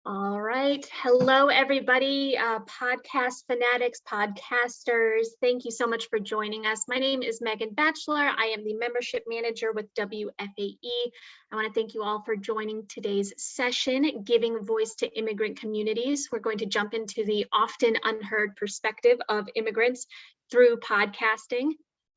All right. Hello, everybody, podcast fanatics, podcasters. Thank you so much for joining us. My name is Megan Batchelor. I am the membership manager with WFAE. I want to thank you all for joining today's session, Giving Voice to Immigrant Communities. We're going to jump into the often unheard perspective of immigrants through podcasting.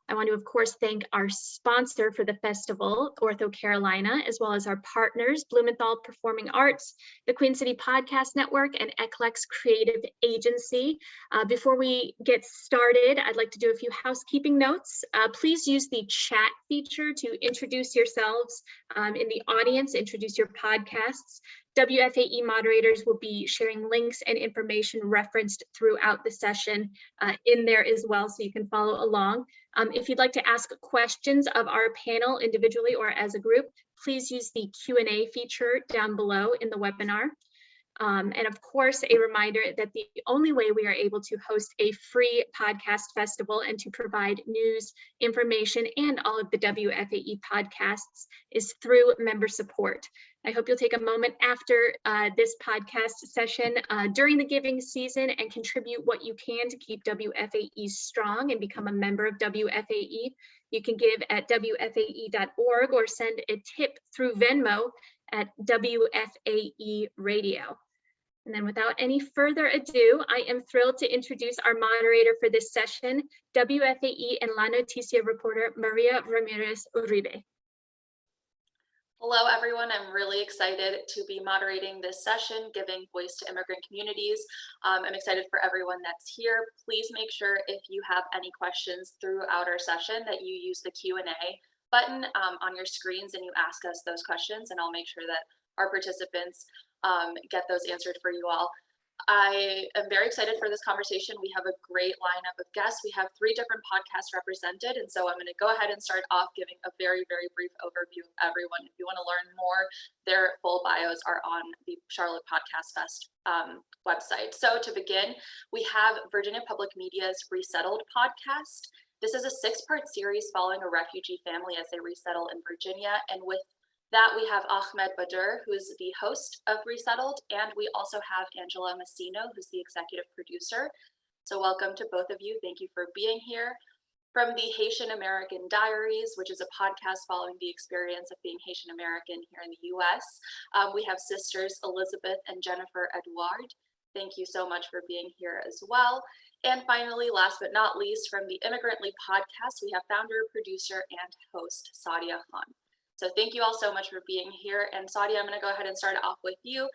I want to, of course, thank our sponsor for the festival, Ortho Carolina, as well as our partners, Blumenthal Performing Arts, the Queen City Podcast Network, and Eclex Creative Agency. Before we get started, I'd like to do a few housekeeping notes. Please use the chat feature to introduce yourselves in the audience, introduce your podcasts. WFAE moderators will be sharing links and information referenced throughout the session in there as well, so you can follow along. If you'd like to ask questions of our panel individually or as a group, please use the Q&A feature down below in the webinar. And of course, a reminder that the only way we are able to host a free podcast festival and to provide news, information, and all of the WFAE podcasts is through member support. I hope you'll take a moment after this podcast session during the giving season and contribute what you can to keep WFAE strong and become a member of WFAE. You can give at WFAE.org or send a tip through Venmo at WFAE Radio. And then without any further ado, I am thrilled to introduce our moderator for this session, WFAE and La Noticia reporter, Maria Ramirez Uribe. Hello, everyone. I'm really excited to be moderating this session, Giving Voice to Immigrant Communities. I'm excited for everyone that's here. Please make sure if you have any questions throughout our session that you use the Q&A button on your screens and you ask us those questions, and I'll make sure that our participants get those answered for you all. I am very excited for this conversation. We have a great lineup of guests. We have 3 different podcasts represented, and so I'm going to go ahead and start off giving a very, very brief overview of everyone. If you want to learn more, their full bios are on the Charlotte Podcast Fest website. So to begin, we have Virginia Public Media's Resettled podcast. This is a 6-part series following a refugee family as they resettle in Virginia, and with that, we have Ahmed Badr, who's the host of Resettled, and we also have Angela Massino, who's the executive producer. So welcome to both of you. Thank you for being here. From the Haitian American Diaries, which is a podcast following the experience of being Haitian American here in the US, we have sisters Elizabeth and Jennifer Edouard. Thank you so much for being here as well. And finally, last but not least, from the Immigrantly podcast, we have founder, producer, and host Saadia Khan. So thank you all so much for being here. And Saadia, I'm going to go ahead and start off with you.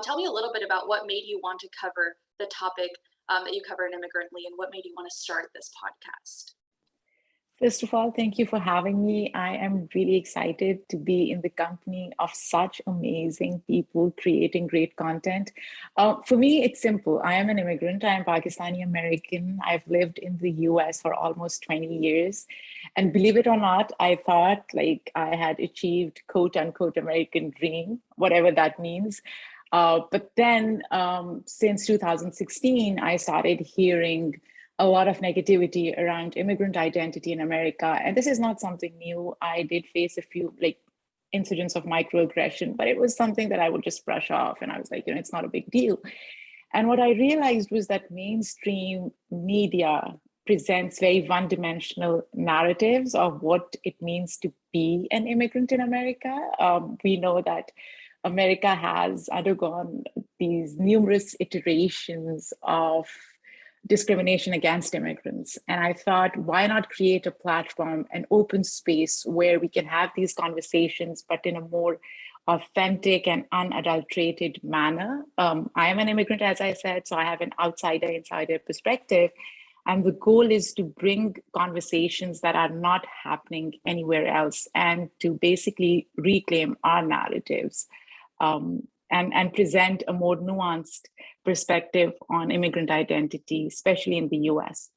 Tell me a little bit about what made you want to cover the topic that you cover in Immigrantly and what made you want to start this podcast. First of all, thank you for having me. I am really excited to be in the company of such amazing people creating great content. For me, it's simple. I am an immigrant. I am Pakistani American. I've lived in the US for almost 20 years. And believe it or not, I thought like I had achieved quote unquote American dream, whatever that means. But then since 2016, I started hearing a lot of negativity around immigrant identity in America. And this is not something new. I did face a few incidents of microaggression, but it was something that I would just brush off. And I was like, it's not a big deal. And what I realized was that mainstream media presents very one-dimensional narratives of what it means to be an immigrant in America. We know that America has undergone these numerous iterations of discrimination against immigrants. And I thought, why not create a platform, an open space where we can have these conversations, but in a more authentic and unadulterated manner. I am an immigrant, as I said, so I have an outsider-insider perspective. And the goal is to bring conversations that are not happening anywhere else and to basically reclaim our narratives. And present a more nuanced perspective on immigrant identity, especially in the US.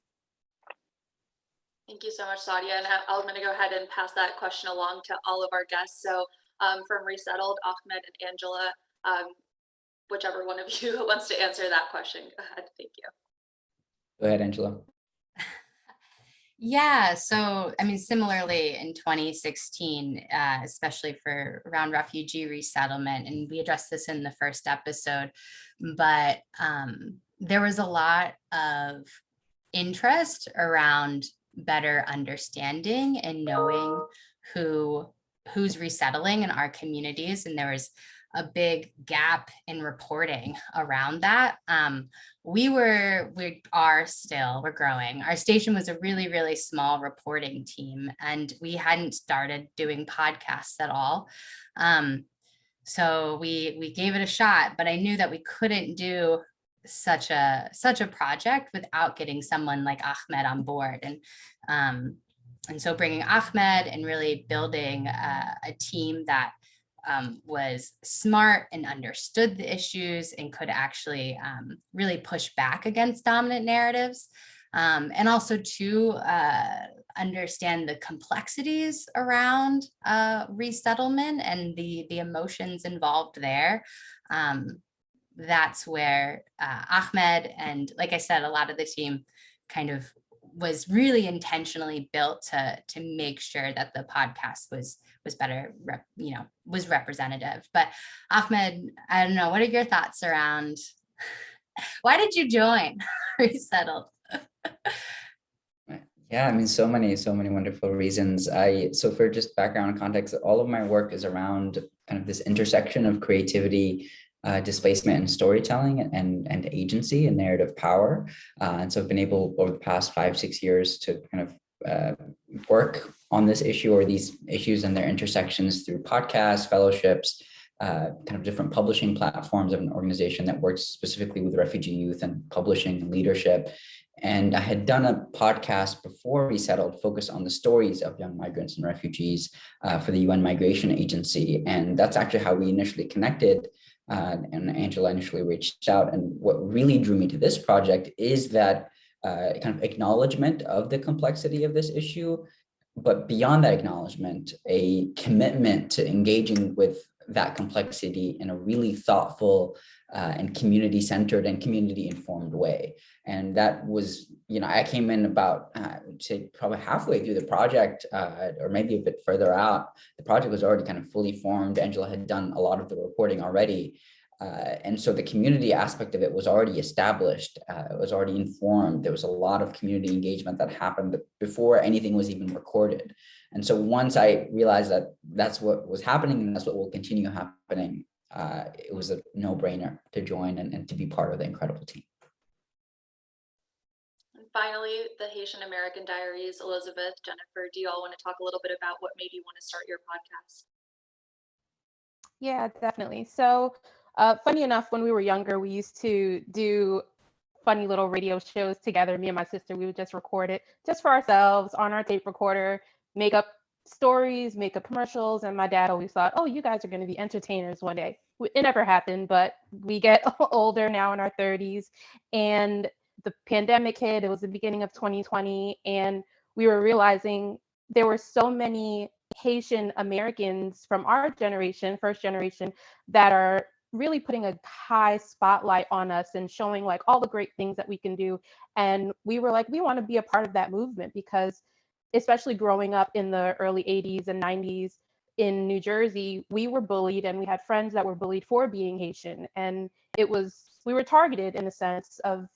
Thank you so much, Saadia. And I'm going to go ahead and pass that question along to all of our guests. So from Resettled, Ahmed and Angela, whichever one of you wants to answer that question, go ahead. Thank you. Go ahead, Angela. Yeah, so I mean, similarly in 2016, especially for around refugee resettlement, and we addressed this in the first episode, but there was a lot of interest around better understanding and knowing who's resettling in our communities, and there was a big gap in reporting around that. We're growing. Our station was a really small reporting team, and we hadn't started doing podcasts at all. So we gave it a shot, but I knew that we couldn't do such a project without getting someone like Ahmed on board. And so bringing Ahmed and really building a team that was smart and understood the issues and could actually really push back against dominant narratives. And also to understand the complexities around resettlement and the emotions involved there. That's where Ahmed and, like I said, a lot of the team kind of was really intentionally built to make sure that the podcast was better, was representative. But Ahmed, I don't know, what are your thoughts around why did you join Resettled? Yeah, I mean, so many wonderful reasons. So for just background and context, all of my work is around kind of this intersection of creativity, displacement and storytelling, and agency and narrative power. And so I've been able over the past 5-6 years to kind of work on this issue or these issues and their intersections through podcasts, fellowships, kind of different publishing platforms of an organization that works specifically with refugee youth and publishing and leadership. And I had done a podcast before Resettled focused on the stories of young migrants and refugees for the UN Migration Agency. And that's actually how we initially connected. And Angela initially reached out. And what really drew me to this project is that kind of acknowledgement of the complexity of this issue, but beyond that acknowledgement, a commitment to engaging with that complexity in a really thoughtful and community-centered and community-informed way. And that was, I came in about, say, probably halfway through the project, or maybe a bit further out. The project was already kind of fully formed. Angela had done a lot of the reporting already. And so the community aspect of it was already established, it was already informed. There was a lot of community engagement that happened before anything was even recorded. And so once I realized that that's what was happening and that's what will continue happening, it was a no-brainer to join and to be part of the incredible team. And finally, the Haitian American Diaries. Elizabeth, Jennifer, do you all want to talk a little bit about what made you want to start your podcast? Yeah, definitely. So funny enough, when we were younger, we used to do funny little radio shows together. Me and my sister, we would just record it just for ourselves on our tape recorder, make up stories, make up commercials. And my dad always thought, oh, you guys are going to be entertainers one day. It never happened, but we get older now in our 30s. And the pandemic hit. It was the beginning of 2020. And we were realizing there were so many Haitian Americans from our generation, first generation, that are really putting a high spotlight on us and showing like all the great things that we can do. And we were like, we want to be a part of that movement because especially growing up in the early 80s and 90s in New Jersey, we were bullied and we had friends that were bullied for being Haitian. And we were targeted in a sense of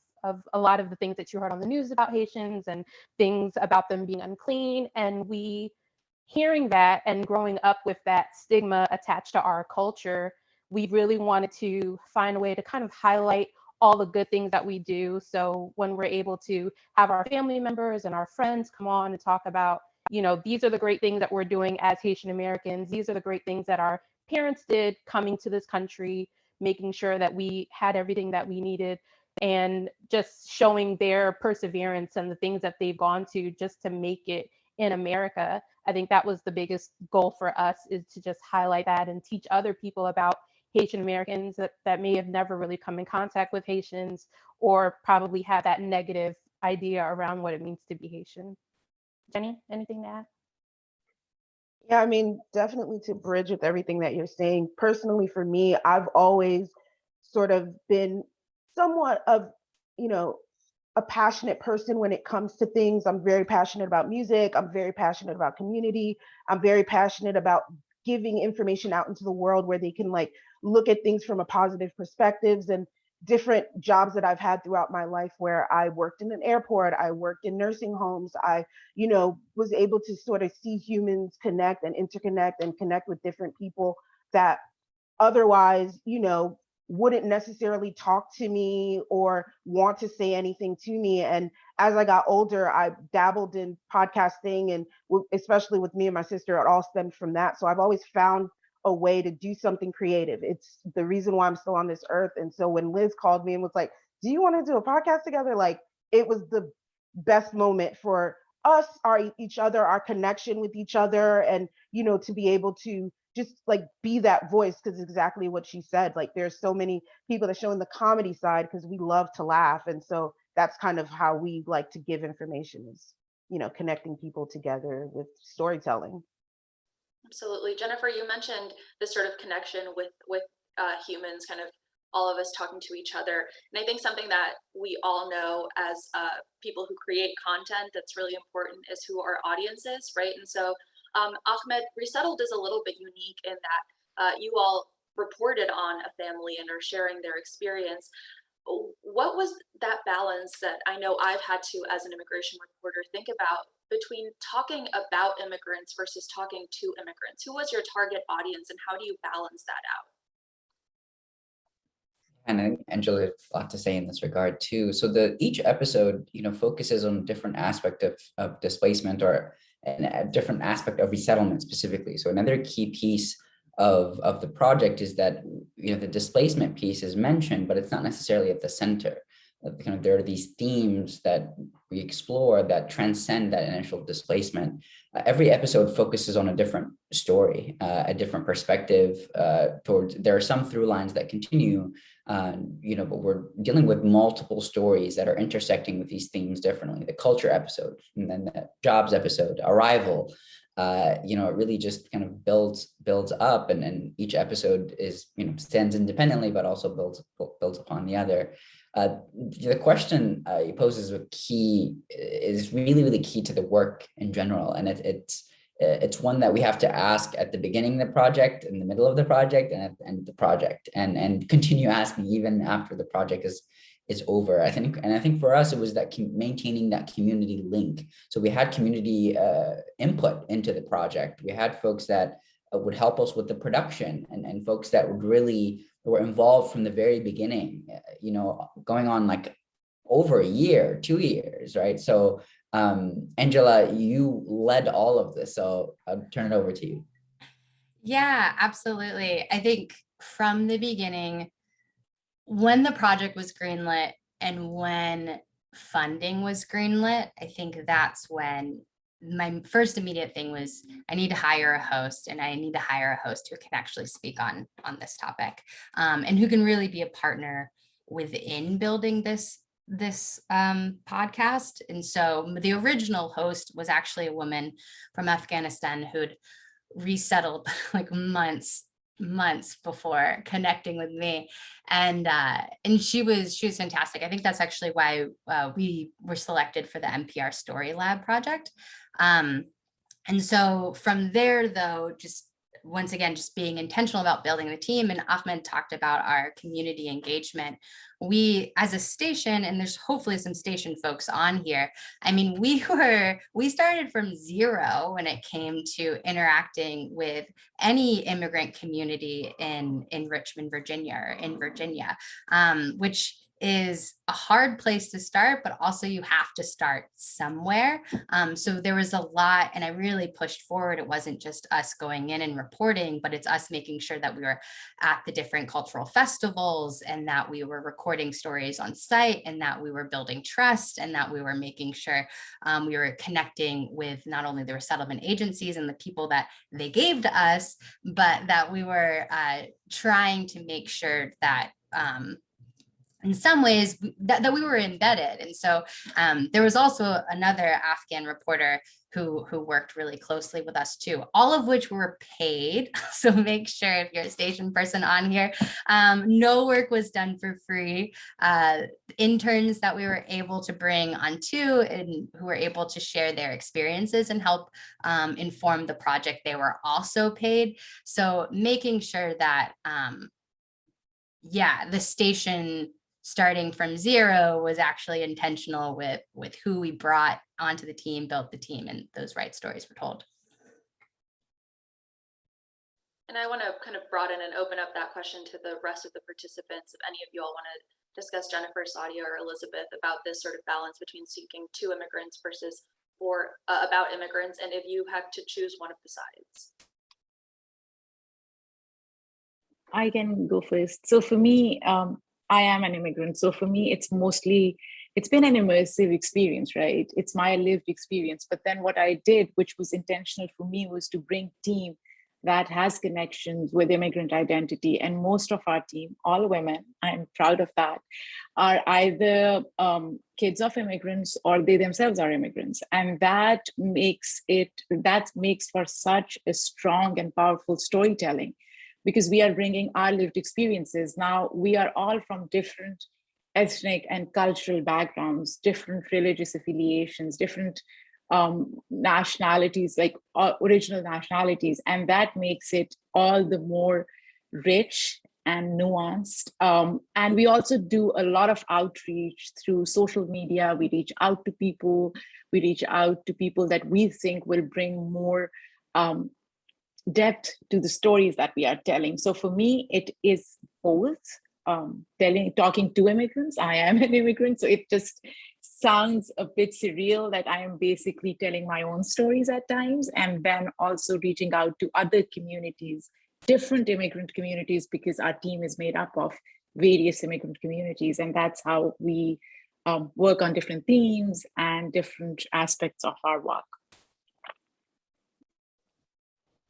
a lot of the things that you heard on the news about Haitians and things about them being unclean. And hearing that and growing up with that stigma attached to our culture, we really wanted to find a way to kind of highlight all the good things that we do. So when we're able to have our family members and our friends come on and talk about, these are the great things that we're doing as Haitian Americans. These are the great things that our parents did coming to this country, making sure that we had everything that we needed, and just showing their perseverance and the things that they've gone to just to make it in America. I think that was the biggest goal for us, is to just highlight that and teach other people about Haitian Americans that may have never really come in contact with Haitians or probably have that negative idea around what it means to be Haitian. Jenny, anything to add? Yeah, I mean, definitely to bridge with everything that you're saying. Personally, for me, I've always sort of been somewhat of, a passionate person when it comes to things. I'm very passionate about music. I'm very passionate about community. I'm very passionate about giving information out into the world where they can like look at things from a positive perspectives. And different jobs that I've had throughout my life where I worked in an airport, I worked in nursing homes, I, was able to sort of see humans connect and interconnect and connect with different people that otherwise, wouldn't necessarily talk to me or want to say anything to me. And as I got older, I dabbled in podcasting, and especially with me and my sister, it all stemmed from that. So I've always found a way to do something creative. It's the reason why I'm still on this earth. And so when Liz called me and was like, do you want to do a podcast together? Like, it was the best moment for us, each other, our connection with each other, and, to be able to just like be that voice, because exactly what she said, like there's so many people that show in the comedy side because we love to laugh. And so that's kind of how we like to give information, is, connecting people together with storytelling. Absolutely. Jennifer, you mentioned this sort of connection with humans, kind of all of us talking to each other. And I think something that we all know as people who create content that's really important is who our audience is, right? And so Ahmed, Resettled is a little bit unique in that you all reported on a family and are sharing their experience. What was that balance that I know I've had to, as an immigration reporter, think about between talking about immigrants versus talking to immigrants? Who was your target audience, and how do you balance that out? And I think Angela had a lot to say in this regard too. So each episode, focuses on a different aspect of displacement, or a different aspect of resettlement specifically. So another key piece of the project is that the displacement piece is mentioned, but it's not necessarily at the center. There are these themes that we explore that transcend that initial displacement. Every episode focuses on a different story, a different perspective. There are some through lines that continue, but we're dealing with multiple stories that are intersecting with these themes differently. The culture episode, and then the jobs episode, arrival. It really just kind of builds up, and then each episode is stands independently, but also builds upon the other. The question he poses is really, really key to the work in general, and it's one that we have to ask at the beginning of the project, in the middle of the project, and at the end of the project, and continue asking even after the project is over. I think for us, it was that maintaining that community link. So we had community input into the project. We had folks that would help us with the production, and folks that were involved from the very beginning, going on like over a year, 2 years, right? So Angela, you led all of this, so I'll turn it over to you. Yeah, absolutely. I think from the beginning, when the project was greenlit and when funding was greenlit, I think that's when my first immediate thing was, I need to hire a host, and I need to hire a host who can actually speak on this topic, and who can really be a partner within building this podcast. And so the original host was actually a woman from Afghanistan who'd resettled like months before connecting with me, and she was fantastic. I think that's actually why we were selected for the NPR Story Lab project. And so from there, though, just once again, just being intentional about building the team, and Ahmed talked about our community engagement. We, as a station, and there's hopefully some station folks on here, I mean, we started from zero when it came to interacting with any immigrant community in Richmond, Virginia, or in Virginia, which is a hard place to start, but also you have to start somewhere. So there was a lot, and I really pushed forward. It wasn't just us going in and reporting, but it's us making sure that we were at the different cultural festivals, and that we were recording stories on site, and that we were building trust, and that we were making sure we were connecting with not only the resettlement agencies and the people that they gave to us, but that we were trying to make sure that in some ways that we were embedded. And so there was also another Afghan reporter who worked really closely with us too, all of which were paid. So make sure if you're a station person on here, no work was done for free. Interns that we were able to bring on too, and who were able to share their experiences and help inform the project, they were also paid. So making sure that, the station starting from zero was actually intentional with who we brought onto the team, built the team, and those right stories were told. And I want to kind of broaden and open up that question to the rest of the participants. If any of you all want to discuss, Jennifer, Saadia, or Elizabeth, about this sort of balance between speaking to immigrants versus about immigrants, and if you had to choose one of the sides. I can go first. So for me, I am an immigrant. So for me, it's been an immersive experience, right? It's my lived experience. But then what I did, which was intentional for me, was to bring team that has connections with immigrant identity. And most of our team, all women, I'm proud of that, are either kids of immigrants or they themselves are immigrants. And that makes for such a strong and powerful storytelling, because we are bringing our lived experiences. Now, we are all from different ethnic and cultural backgrounds, different religious affiliations, different nationalities, like original nationalities. And that makes it all the more rich and nuanced. And we also do a lot of outreach through social media. We reach out to people. We reach out to people that we think will bring more depth to the stories that we are telling. So for me, it is both talking to immigrants. I am an immigrant, so it just sounds a bit surreal that I am basically telling my own stories at times, and then also reaching out to other communities, different immigrant communities, because our team is made up of various immigrant communities, and that's how we work on different themes and different aspects of our work.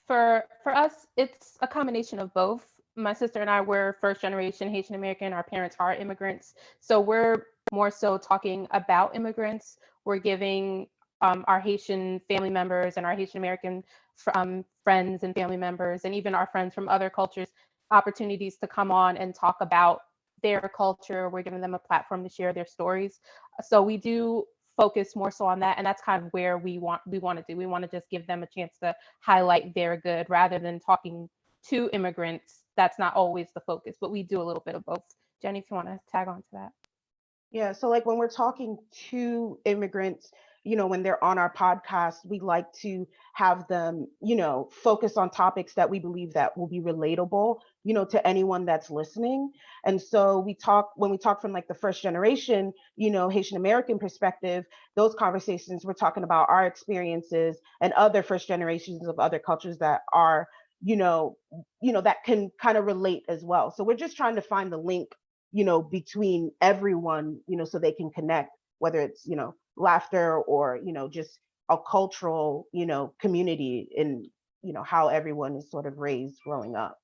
For us, it's a combination of both. My sister and I were first generation Haitian American. Our parents are immigrants. So we're more so talking about immigrants. We're giving our Haitian family members and our Haitian American friends and family members, and even our friends from other cultures, opportunities to come on and talk about their culture. We're giving them a platform to share their stories. So we do focus more so on that, and that's kind of where we want to do. We want to just give them a chance to highlight their good rather than talking to immigrants. That's not always the focus, but we do a little bit of both. Jenny, if you want to tag on to that. Yeah, so like when we're talking to immigrants, when they're on our podcast, we like to have them, focus on topics that we believe that will be relatable, to anyone that's listening. And so when we talk from like the first generation, Haitian American perspective, those conversations, we're talking about our experiences and other first generations of other cultures that are, that can kind of relate as well. So we're just trying to find the link, between everyone, so they can connect, whether it's, laughter or, just a cultural, community in, how everyone is sort of raised growing up.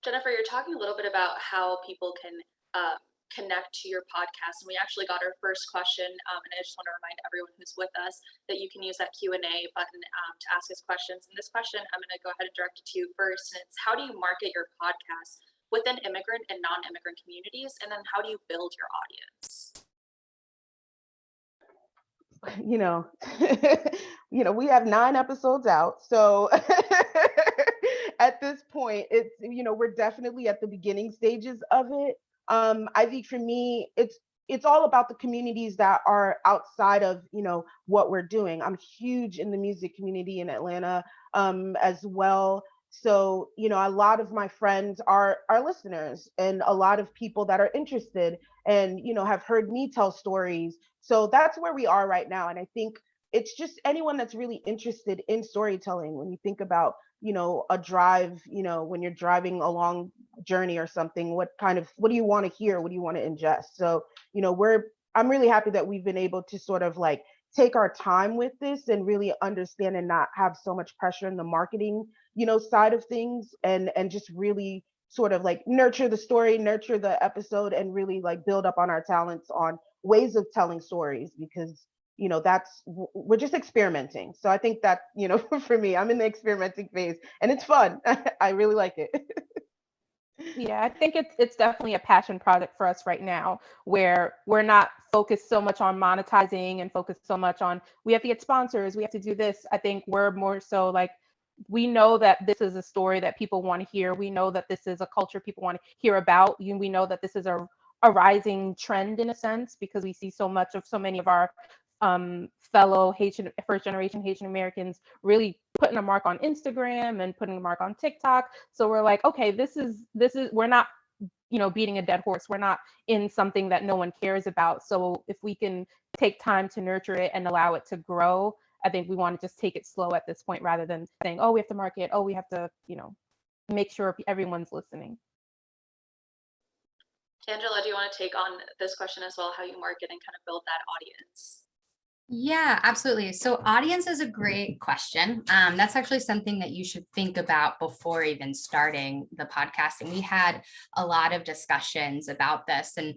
Jennifer, you're talking a little bit about how people can connect to your podcast, and we actually got our first question, and I just want to remind everyone who's with us that you can use that Q&A button to ask us questions. And this question, I'm going to go ahead and direct it to you first, and it's, how do you market your podcast within immigrant and non-immigrant communities, and then how do you build your audience? We have 9 episodes out, so at this point, it's we're definitely at the beginning stages of it. I think for me, it's all about the communities that are outside of what we're doing. I'm huge in the music community in Atlanta as well. So, a lot of my friends are listeners, and a lot of people that are interested and, have heard me tell stories. So that's where we are right now. And I think it's just anyone that's really interested in storytelling. When you think about, a drive, when you're driving a long journey or something, what do you want to hear? What do you want to ingest? So, I'm really happy that we've been able to sort of like take our time with this and really understand and not have so much pressure in the marketing, side of things, and just really sort of like nurture the story, nurture the episode, and really like build up on our talents on ways of telling stories, because we're just experimenting. So I think that, for me, I'm in the experimenting phase and it's fun. I really like it. Yeah, I think it's definitely a passion project for us right now, where we're not focused so much on monetizing and focused so much on we have to get sponsors, we have to do this. I think we're more so like, we know that this is a story that people want to hear. We know that this is a culture people want to hear about. We know that this is a rising trend in a sense, because we see so many of our fellow first generation Haitian Americans really putting a mark on Instagram and putting a mark on TikTok. So we're like, okay, this is we're not, beating a dead horse. We're not in something that no one cares about. So if we can take time to nurture it and allow it to grow, I think we want to just take it slow at this point, rather than saying, oh, we have to market, oh, we have to, make sure everyone's listening. Angela, do you want to take on this question as well, how you market and kind of build that audience? Yeah, absolutely. So audience is a great question. That's actually something that you should think about before even starting the podcast. And we had a lot of discussions about this. And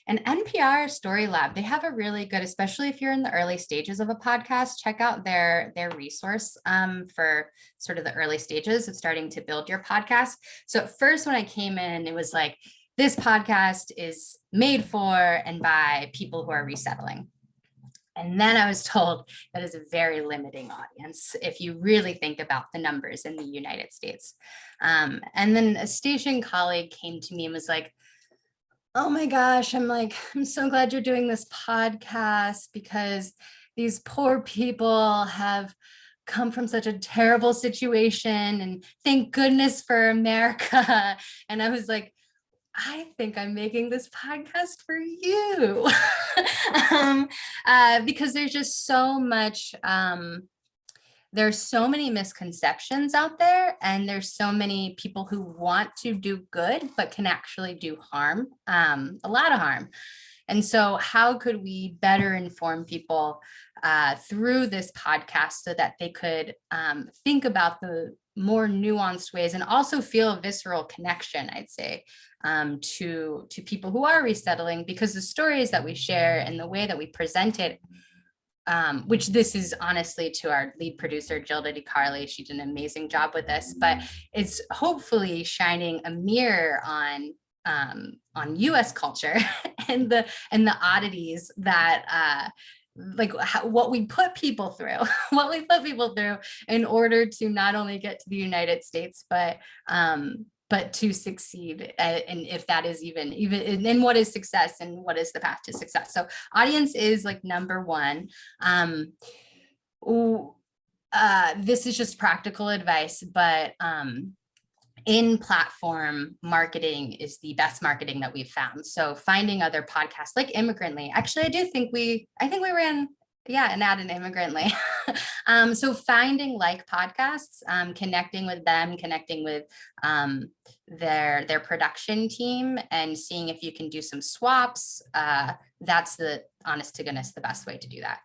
NPR Story Lab, they have a really good, especially if you're in the early stages of a podcast, check out their resource for sort of the early stages of starting to build your podcast. So at first, when I came in, it was like, this podcast is made for and by people who are resettling. And then I was told that is a very limiting audience if you really think about the numbers in the United States. And then a station colleague came to me and was like, oh my gosh, I'm so glad you're doing this podcast, because these poor people have come from such a terrible situation, and thank goodness for America. And I was like, I think I'm making this podcast for you. Because there's just so much, there's so many misconceptions out there, and there's so many people who want to do good, but can actually do harm, a lot of harm. And so how could we better inform people through this podcast so that they could think about the more nuanced ways and also feel a visceral connection, I'd say, to people who are resettling, because the stories that we share and the way that we present it, which this is honestly to our lead producer, Gilda DiCarli, she did an amazing job with this, but it's hopefully shining a mirror on US culture and the oddities that what we put people through, in order to not only get to the United States, but to succeed. And if that is even and what is success and what is the path to success. So audience is like number one. This is just practical advice, but in platform marketing is the best marketing that we've found. So finding other podcasts like Immigrantly. Actually, I think we ran an ad in Immigrantly. So finding like podcasts, connecting with them, connecting with their production team, and seeing if you can do some swaps. That's the honest to goodness the best way to do that.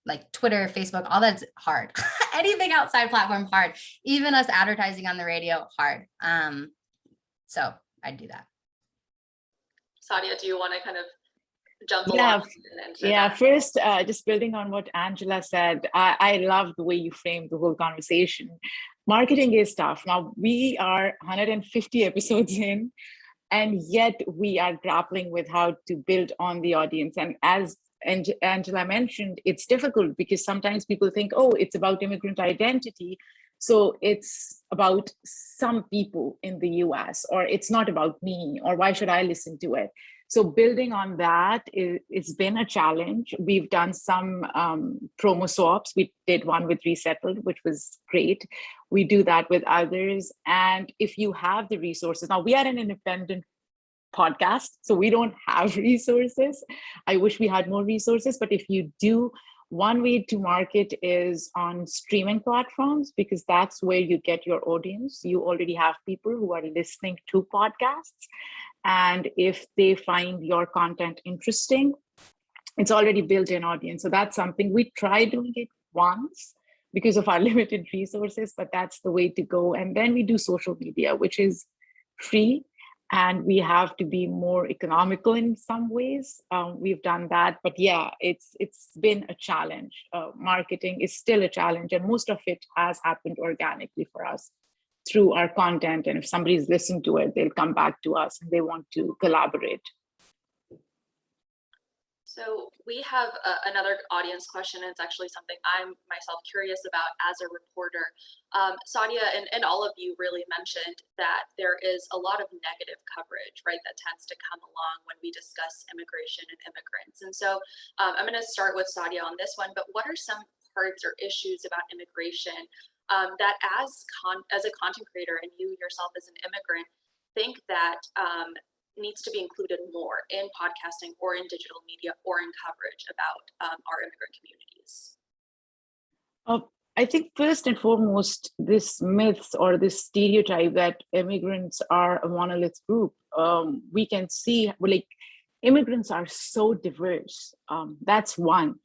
Like Twitter, Facebook, all that's hard. Anything outside platform, hard. Even us advertising on the radio, hard. So I'd do that. Saadia, do you want to kind of jump Yeah, that? First, just building on what Angela said, I love the way you framed the whole conversation. Marketing is tough. Now, we are 150 episodes in, and yet we are grappling with how to build on the audience. And as Angela mentioned, it's difficult because sometimes people think, oh, it's about immigrant identity, so it's about some people in the US, or it's not about me, or why should I listen to it? So building on that, it's been a challenge. We've done some promo swaps. We did one with Resettled, which was great. We do that with others. And if you have the resources, now we are an independent podcast, so we don't have resources. I wish we had more resources, but if you do, one way to market is on streaming platforms, because that's where you get your audience. You already have people who are listening to podcasts, and if they find your content interesting, it's already built in audience. So that's something we tried doing it once because of our limited resources, but that's the way to go. And then we do social media, which is free. and we have to be more economical in some ways. We've done that, but yeah, it's been a challenge. Marketing is still a challenge, and most of it has happened organically for us through our content. And if somebody's listened to it, they'll come back to us and they want to collaborate. So we have another audience question, and it's actually something I'm myself curious about as a reporter. Saadia and all of you really mentioned that there is a lot of negative coverage, right, that tends to come along when we discuss immigration and immigrants. And so I'm going to start with Saadia on this one, but what are some parts or issues about immigration that as a content creator and you yourself as an immigrant think that needs to be included more in podcasting or in digital media or in coverage about our immigrant communities? I think first and foremost, this myth or this stereotype that immigrants are a monolith group. We can see, like, immigrants are so diverse. That's one.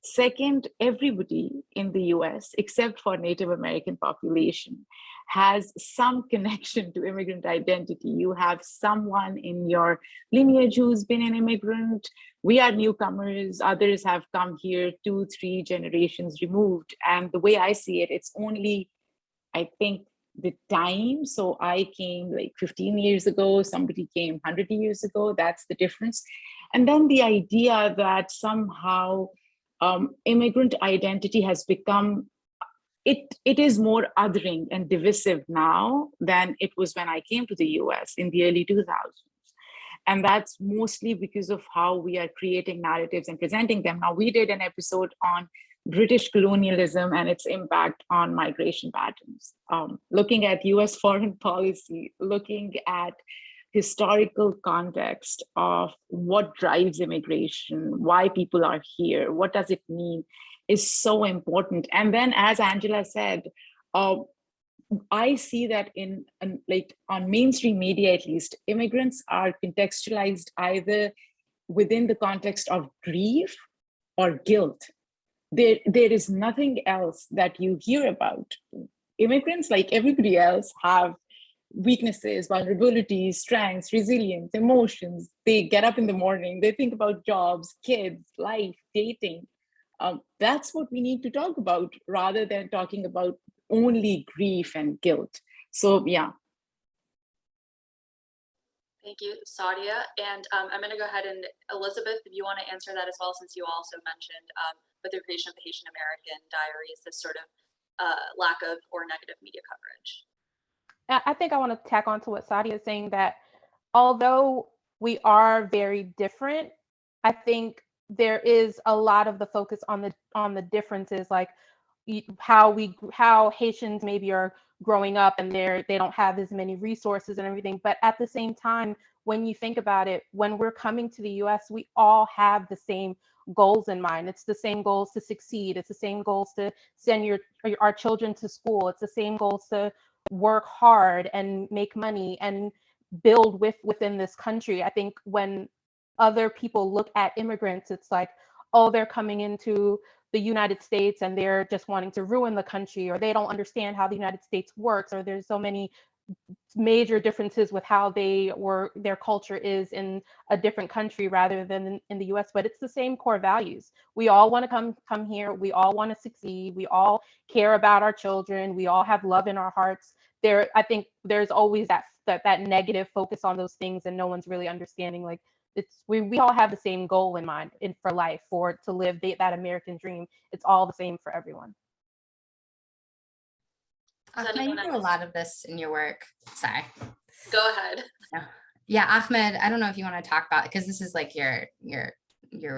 Second, everybody in the US, except for Native American population, has some connection to immigrant identity. You have someone in your lineage who's been an immigrant. We are newcomers. Others have come here 2-3 generations removed. And the way I see it, it's only, I think, the time. So I came like 15 years ago, somebody came 100 years ago. That's the difference. And then the idea that somehow immigrant identity has become, it is more othering and divisive now than it was when I came to the US in the early 2000s. And that's mostly because of how we are creating narratives and presenting them. Now, we did an episode on British colonialism and its impact on migration patterns, looking at US foreign policy, looking at historical context of what drives immigration, why people are here, what does it mean, is so important. And then, as Angela said, I see that in like on mainstream media, at least, immigrants are contextualized either within the context of grief or guilt. There is nothing else that you hear about. Immigrants, like everybody else, have weaknesses, vulnerabilities, strengths, resilience, emotions. They get up in the morning, they think about jobs, kids, life, dating. That's what we need to talk about rather than talking about only grief and guilt. So, yeah. Thank you, Saadia. And I'm going to go ahead and Elizabeth, if you want to answer that as well, since you also mentioned with the creation of the Haitian American Diaries, this sort of lack of or negative media coverage. I think I want to tack on to what Saadia is saying, that although we are very different, I think there is a lot of the focus on the differences, like how Haitians maybe are growing up and they don't have as many resources and everything. But at the same time, when you think about it, when we're coming to the US, we all have the same goals in mind. It's the same goals to succeed. It's the same goals to send our children to school. It's the same goals to work hard and make money and build within this country. I think when other people look at immigrants, it's like, oh, they're coming into the United States and they're just wanting to ruin the country, or they don't understand how the United States works, or there's so many major differences with how their culture is in a different country rather than in the US. But it's the same core values. We all want to come here. We all want to succeed. We all care about our children. We all have love in our hearts. I think there's always that negative focus on those things, and no one's really understanding, like, we all have the same goal in mind for life, to live that American dream. It's all the same for everyone. Ahmed, you do a lot of this in your work. Sorry. Go ahead. Yeah, Ahmed, I don't know if you want to talk about it, because this is like your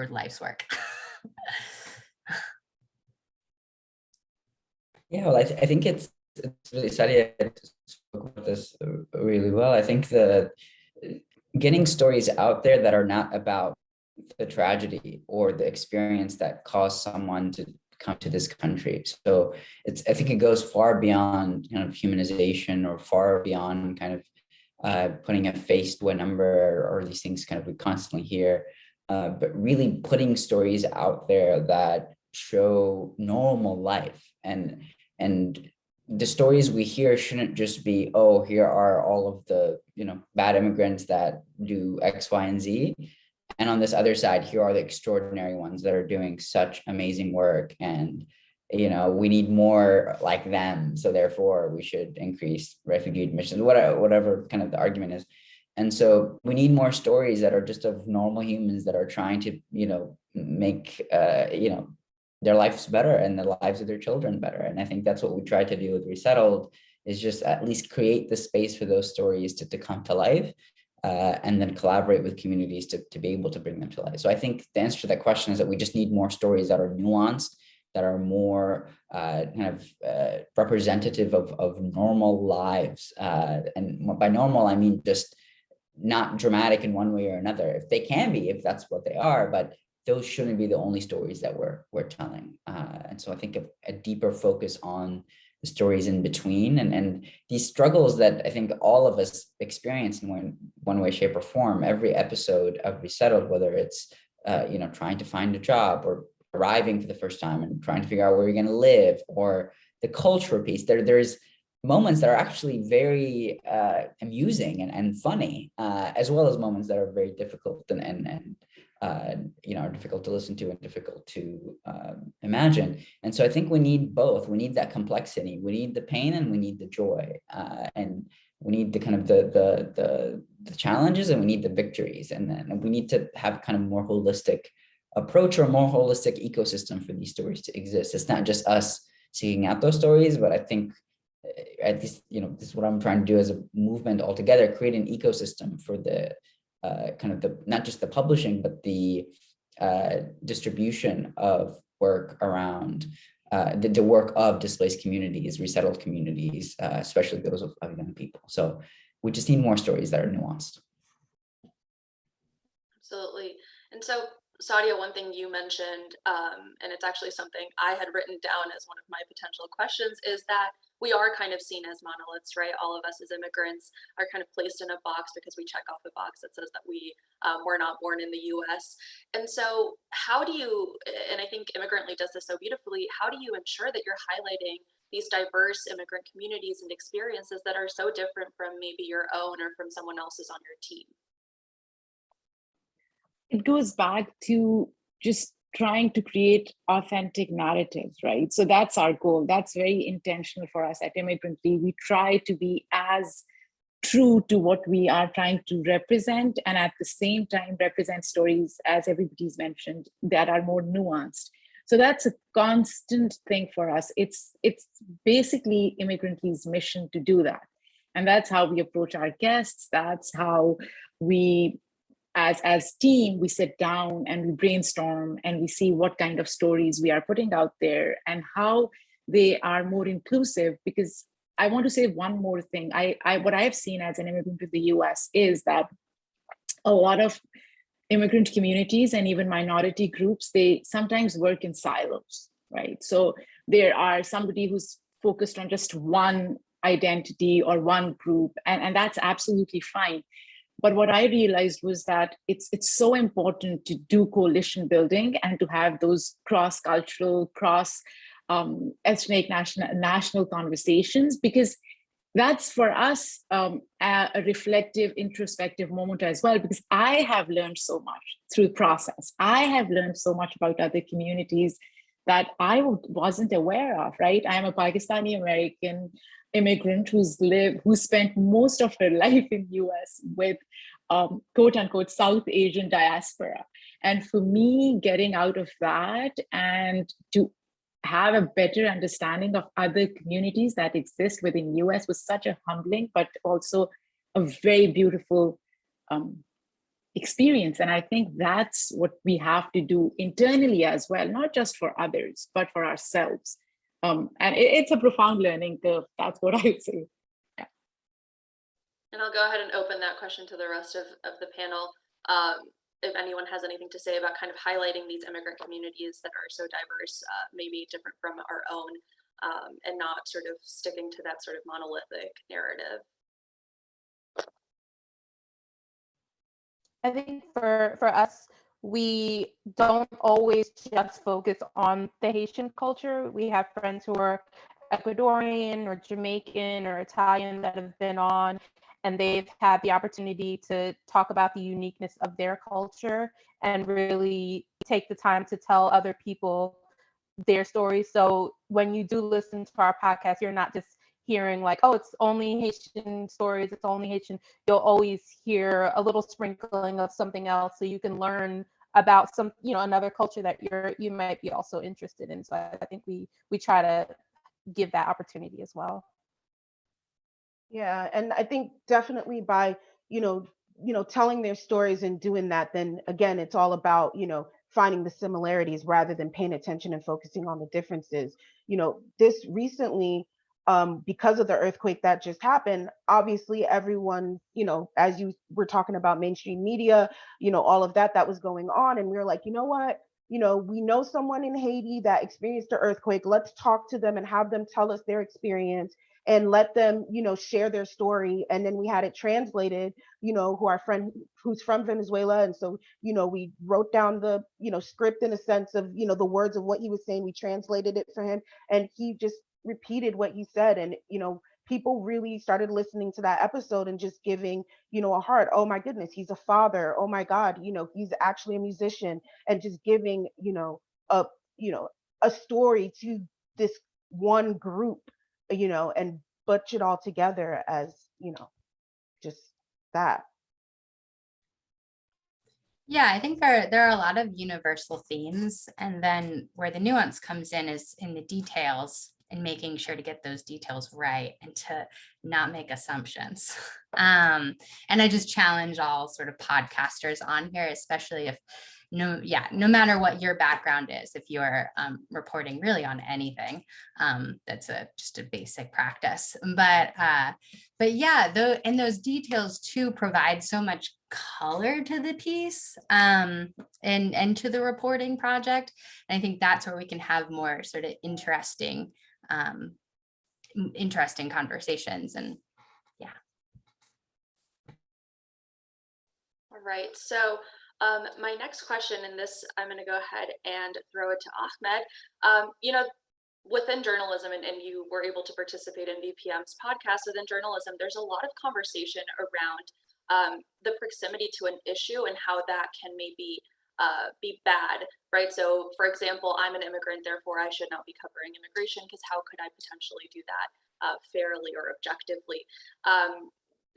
life's work. Yeah, well, I think it's really, Saadia spoke about this really well. I think that getting stories out there that are not about the tragedy or the experience that caused someone to come to this country. So I think it goes far beyond kind of humanization, or far beyond kind of putting a face to a number, or these things kind of we constantly hear, but really putting stories out there that show normal life and the stories we hear shouldn't just be, oh, here are all of the, bad immigrants that do X, Y, and Z. And on this other side, here are the extraordinary ones that are doing such amazing work. And, we need more like them. So therefore we should increase refugee admissions, whatever kind of the argument is. And so we need more stories that are just of normal humans that are trying to, make, their lives better and the lives of their children better. And I think that's what we try to do with Resettled, is just at least create the space for those stories to come to life, and then collaborate with communities to be able to bring them to life. So I think the answer to that question is that we just need more stories that are nuanced, that are more representative of normal lives. And by normal, I mean just not dramatic in one way or another. If they can be, if that's what they are, but those shouldn't be the only stories that we're telling. And so I think a deeper focus on the stories in between and these struggles that I think all of us experience in one way, shape, or form. Every episode of Resettled, whether it's trying to find a job, or arriving for the first time and trying to figure out where you're going to live, or the cultural piece, there's moments that are actually very amusing and funny, as well as moments that are very difficult and are difficult to listen to and difficult to imagine. And so I think we need both. We need that complexity. We need the pain and we need the joy, and we need the kind of the challenges, and we need the victories. And then we need to have kind of more holistic approach, or a more holistic ecosystem for these stories to exist. It's not just us seeking out those stories, but I think at least, this is what I'm trying to do as a movement altogether, create an ecosystem for the not just the publishing, but the distribution of work around the work of displaced communities, resettled communities, especially those of young people. So we just need more stories that are nuanced. Absolutely. And so, Saadia, one thing you mentioned, and it's actually something I had written down as one of my potential questions, is that we are kind of seen as monoliths, right? All of us as immigrants are kind of placed in a box because we check off a box that says that we were not born in the US. And so how do you, and I think Immigrantly does this so beautifully, how do you ensure that you're highlighting these diverse immigrant communities and experiences that are so different from maybe your own or from someone else's on your team? It goes back to just trying to create authentic narratives, right? So that's our goal. That's very intentional for us at Immigrantly. We try to be as true to what we are trying to represent, and at the same time represent stories, as everybody's mentioned, that are more nuanced. So that's a constant thing for us. It's basically Immigrantly's mission to do that. And that's how we approach our guests. That's how we, as team, we sit down and we brainstorm and we see what kind of stories we are putting out there and how they are more inclusive. Because I want to say one more thing. What I've seen as an immigrant to the US is that a lot of immigrant communities and even minority groups, they sometimes work in silos, right? So there are somebody who's focused on just one identity or one group, and that's absolutely fine. But what I realized was that it's so important to do coalition building and to have those cross-cultural, ethnic, national conversations, because that's for us a reflective, introspective moment as well, because I have learned so much through process. I have learned so much about other communities that I wasn't aware of, right? I'm a Pakistani American immigrant who spent most of her life in US with quote unquote South Asian diaspora. And for me, getting out of that and to have a better understanding of other communities that exist within US was such a humbling, but also a very beautiful experience. And I think that's what we have to do internally as well, not just for others, but for ourselves. And it's a profound learning curve. That's what I would say. Yeah. And I'll go ahead and open that question to the rest of the panel. If anyone has anything to say about kind of highlighting these immigrant communities that are so diverse, maybe different from our own, and not sort of sticking to that sort of monolithic narrative. I think for us, we don't always just focus on the Haitian culture. We have friends who are Ecuadorian or Jamaican or Italian that have been on, and they've had the opportunity to talk about the uniqueness of their culture and really take the time to tell other people their stories. So when you do listen to our podcast, you're not just hearing like, oh, it's only Haitian stories, it's only Haitian. You'll always hear a little sprinkling of something else, so you can learn about some, another culture that you might be also interested in. So I think we try to give that opportunity as well. Yeah, and I think definitely by, telling their stories and doing that, then again, it's all about, finding the similarities rather than paying attention and focusing on the differences. This recently, because of the earthquake that just happened, obviously everyone, as you were talking about mainstream media, all of that was going on. And we were like, you know what? We know someone in Haiti that experienced the earthquake. Let's talk to them and have them tell us their experience and let them, share their story. And then we had it translated, who our friend who's from Venezuela. And so, we wrote down the, script in a sense of, the words of what he was saying. We translated it for him and he just repeated what he said. And, people really started listening to that episode and just giving, a heart. Oh my goodness, he's a father. Oh my God, he's actually a musician, and just giving, a, a story to this one group, and butch it all together as, just that. Yeah, I think there are a lot of universal themes, and then where the nuance comes in is in the details and making sure to get those details right and to not make assumptions. And I just challenge all sort of podcasters on here, especially if no matter what your background is, if you're reporting really on anything, that's just a basic practice. But yeah, and those details too provide so much color to the piece and to the reporting project. And I think that's where we can have more sort of interesting conversations. And yeah. All right, so my next question, and this I'm going to go ahead and throw it to Ahmed. Within journalism, and you were able to participate in VPM's podcast, within journalism, there's a lot of conversation around the proximity to an issue and how that can maybe be bad, right? So for example, I'm an immigrant, therefore I should not be covering immigration, because how could I potentially do that fairly or objectively?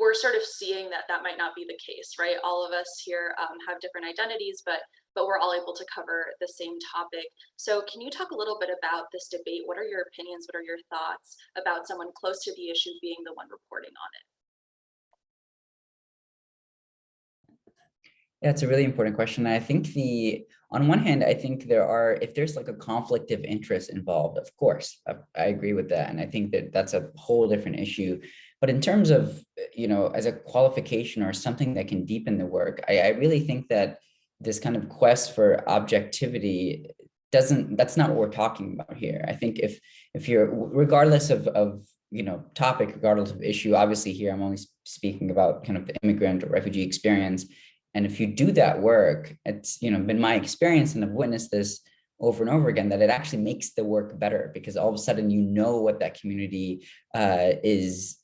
We're sort of seeing that might not be the case, right? All of us here have different identities, but we're all able to cover the same topic. So can you talk a little bit about this debate? What are your opinions? What are your thoughts about someone close to the issue being the one reporting on it? Yeah, it's a really important question. I think on one hand, I think if there's like a conflict of interest involved, of course, I agree with that. And I think that's a whole different issue. But in terms of, as a qualification or something that can deepen the work, I really think that this kind of quest for objectivity that's not what we're talking about here. I think if you're, regardless of topic, regardless of issue, obviously here I'm only speaking about kind of the immigrant or refugee experience. And if you do that work, it's been my experience, and I've witnessed this over and over again, that it actually makes the work better, because all of a sudden what that community is,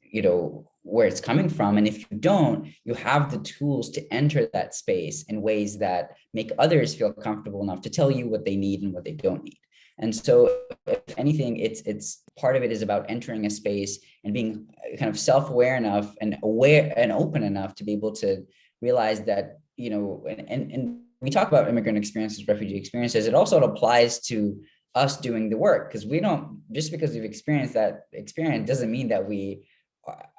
where it's coming from. And if you don't, you have the tools to enter that space in ways that make others feel comfortable enough to tell you what they need and what they don't need. And so if anything, it's part of it is about entering a space and being kind of self-aware enough and aware and open enough to be able to realize that, and we talk about immigrant experiences, refugee experiences, it also applies to us doing the work, because just because we've experienced that experience doesn't mean that we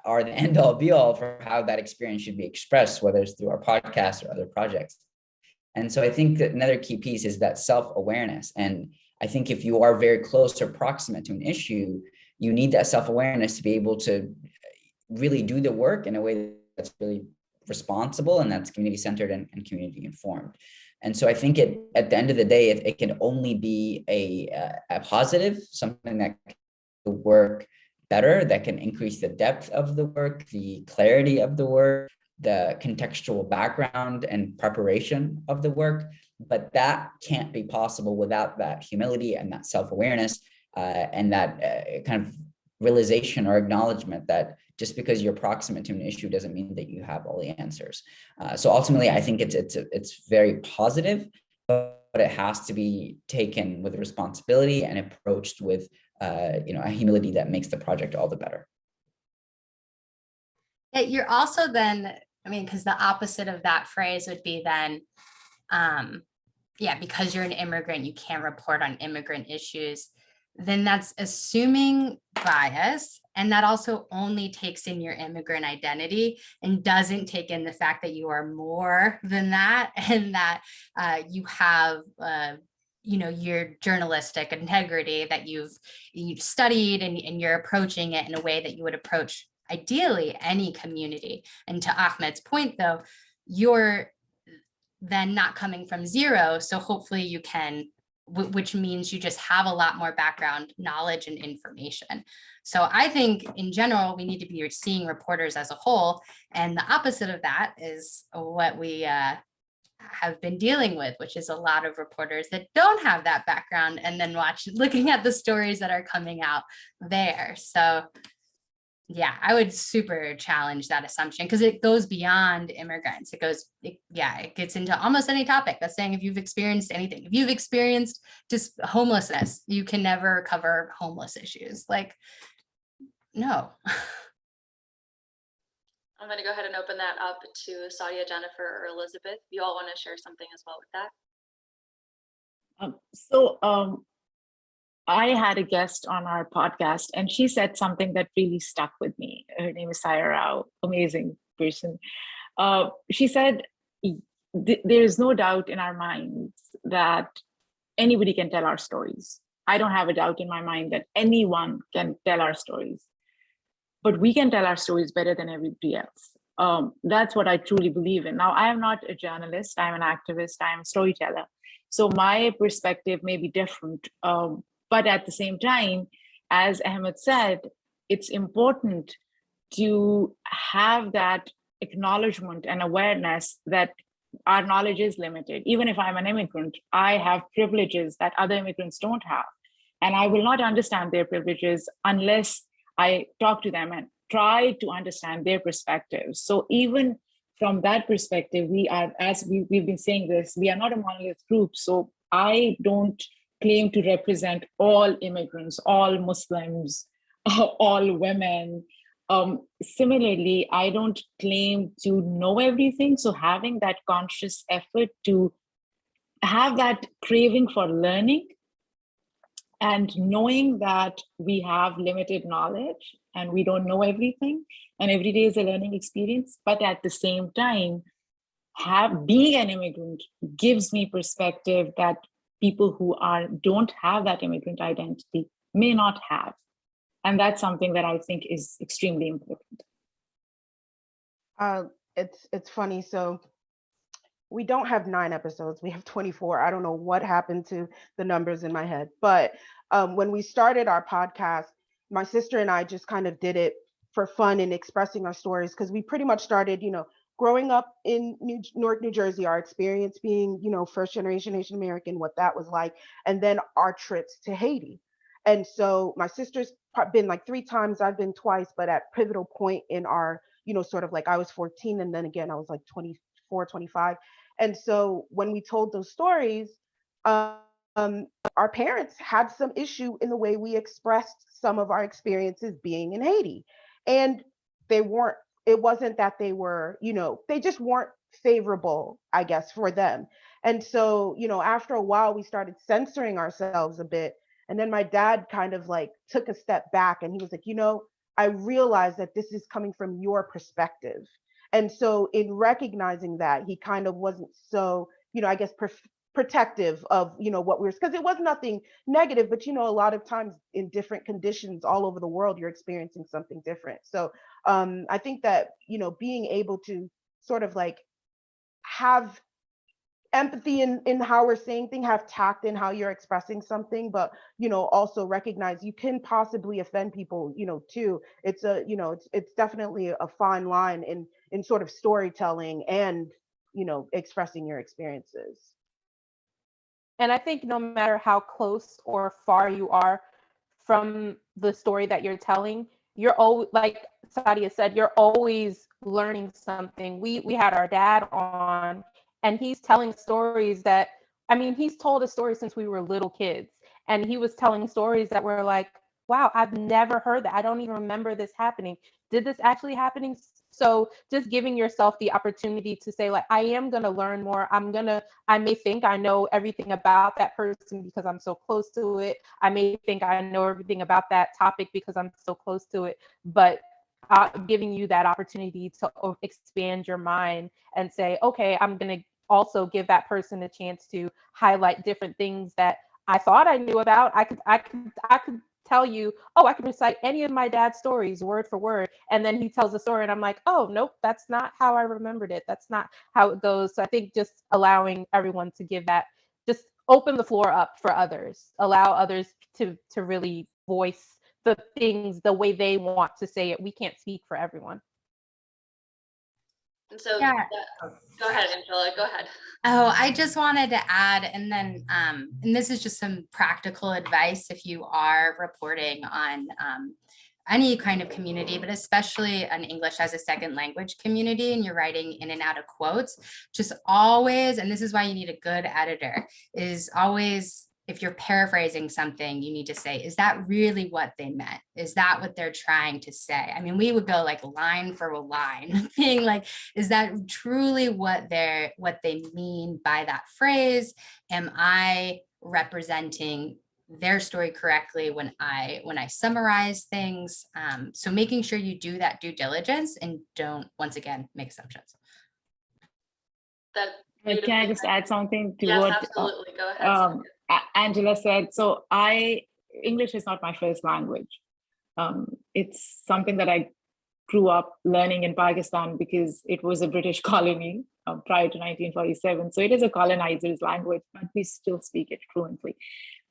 are the end all be all for how that experience should be expressed, whether it's through our podcast or other projects. And so I think that another key piece is that self-awareness. And I think if you are very close or proximate to an issue, you need that self-awareness to be able to really do the work in a way that's really responsible and that's community-centered and community informed. And so I think at the end of the day, it can only be a positive, something that can work better, that can increase the depth of the work, the clarity of the work, the contextual background and preparation of the work. But that can't be possible without that humility and that self-awareness. and that kind of realization or acknowledgement that just because you're proximate to an issue doesn't mean that you have all the answers. So ultimately, I think it's very positive, but it has to be taken with responsibility and approached with a humility that makes the project all the better. Yeah, you're also then, I mean, because the opposite of that phrase would be then, yeah, because you're an immigrant, you can't report on immigrant issues. Then that's assuming bias. And that also only takes in your immigrant identity and doesn't take in the fact that you are more than that, and that you have, your journalistic integrity, that you've studied, and you're approaching it in a way that you would approach ideally any community. And to Ahmed's point, though, you're then not coming from zero. So hopefully you can, which means you just have a lot more background knowledge and information. So I think in general, we need to be seeing reporters as a whole. And the opposite of that is what we have been dealing with, which is a lot of reporters that don't have that background and then looking at the stories that are coming out there. So yeah, I would super challenge that assumption, because it goes beyond immigrants. It gets into almost any topic. That's saying if you've experienced anything, if you've experienced just homelessness, you can never cover homeless issues. Like, no. I'm going to go ahead and open that up to Saadia, Jennifer, or Elizabeth. You all want to share something as well with that? I had a guest on our podcast, and she said something that really stuck with me. Her name is Saadia Rao, amazing person. She said, there is no doubt in our minds that anybody can tell our stories. I don't have a doubt in my mind that anyone can tell our stories, but we can tell our stories better than everybody else. That's what I truly believe in. Now, I am not a journalist, I'm an activist, I'm a storyteller. So my perspective may be different. But at the same time, as Ahmed said, it's important to have that acknowledgement and awareness that our knowledge is limited. Even if I'm an immigrant, I have privileges that other immigrants don't have. And I will not understand their privileges unless I talk to them and try to understand their perspectives. So even from that perspective, we are, as we've been saying this, we are not a monolith group. So I don't claim to represent all immigrants, all Muslims, all women. Similarly, I don't claim to know everything. So having that conscious effort to have that craving for learning and knowing that we have limited knowledge and we don't know everything, and every day is a learning experience, but at the same time, being an immigrant gives me perspective that people who don't have that immigrant identity may not have. And that's something that I think is extremely important. It's funny. So we don't have 9 episodes, we have 24. I don't know what happened to the numbers in my head. But when we started our podcast, my sister and I just kind of did it for fun and expressing our stories, because we pretty much started, growing up in Newark, New Jersey, our experience being, first generation Haitian American, what that was like, and then our trips to Haiti. And so my sister's been like 3 times, I've been twice, but at pivotal point in our, sort of like I was 14 and then again I was like 24, 25. And so when we told those stories, our parents had some issue in the way we expressed some of our experiences being in Haiti. And it wasn't that they were, they just weren't favorable, I guess, for them. And so, after a while, we started censoring ourselves a bit. And then my dad kind of like took a step back and he was like, I realized that this is coming from your perspective. And so in recognizing that, he kind of wasn't so, I guess, protective of, what we were, because it was nothing negative, but, a lot of times in different conditions all over the world, you're experiencing something different. So I think that, being able to sort of like have empathy in how we're saying things, have tact in how you're expressing something, but, also recognize you can possibly offend people, too. It's it's definitely a fine line in sort of storytelling and, expressing your experiences. And I think no matter how close or far you are from the story that you're telling, you're always, like Saadia said, you're always learning something. We had our dad on, and he's telling stories that, I mean, he's told a story since we were little kids, and he was telling stories that were like, wow, I've never heard that. I don't even remember this happening. Did this actually happening? So just giving yourself the opportunity to say, like, I am going to learn more. I may think I know everything about that person because I'm so close to it. I may think I know everything about that topic because I'm so close to it, but giving you that opportunity to expand your mind and say, okay, I'm going to also give that person a chance to highlight different things that I thought I knew about. I could tell you, oh, I can recite any of my dad's stories word for word. And then he tells a story and I'm like, oh, nope, that's not how I remembered it. That's not how it goes. So I think just allowing everyone to give that, just open the floor up for others, allow others to really voice the things the way they want to say it. We can't speak for everyone. And so, Yeah. Go ahead, Angela, go ahead. Oh, I just wanted to add, and then, and this is just some practical advice if you are reporting on any kind of community, but especially an English as a second language community, and you're writing in and out of quotes, just always, and this is why you need a good editor, is always, if you're paraphrasing something, you need to say, is that really what they meant? Is that what they're trying to say? I mean, we would go like line for line, being like, is that truly what they mean by that phrase? Am I representing their story correctly when I summarize things? So making sure you do that due diligence and don't, once again, make assumptions. Can I just add something to yes, what absolutely. Go ahead. Angela said? So English is not my first language. It's something that I grew up learning in Pakistan because it was a British colony prior to 1947. So it is a colonizer's language, but we still speak it fluently.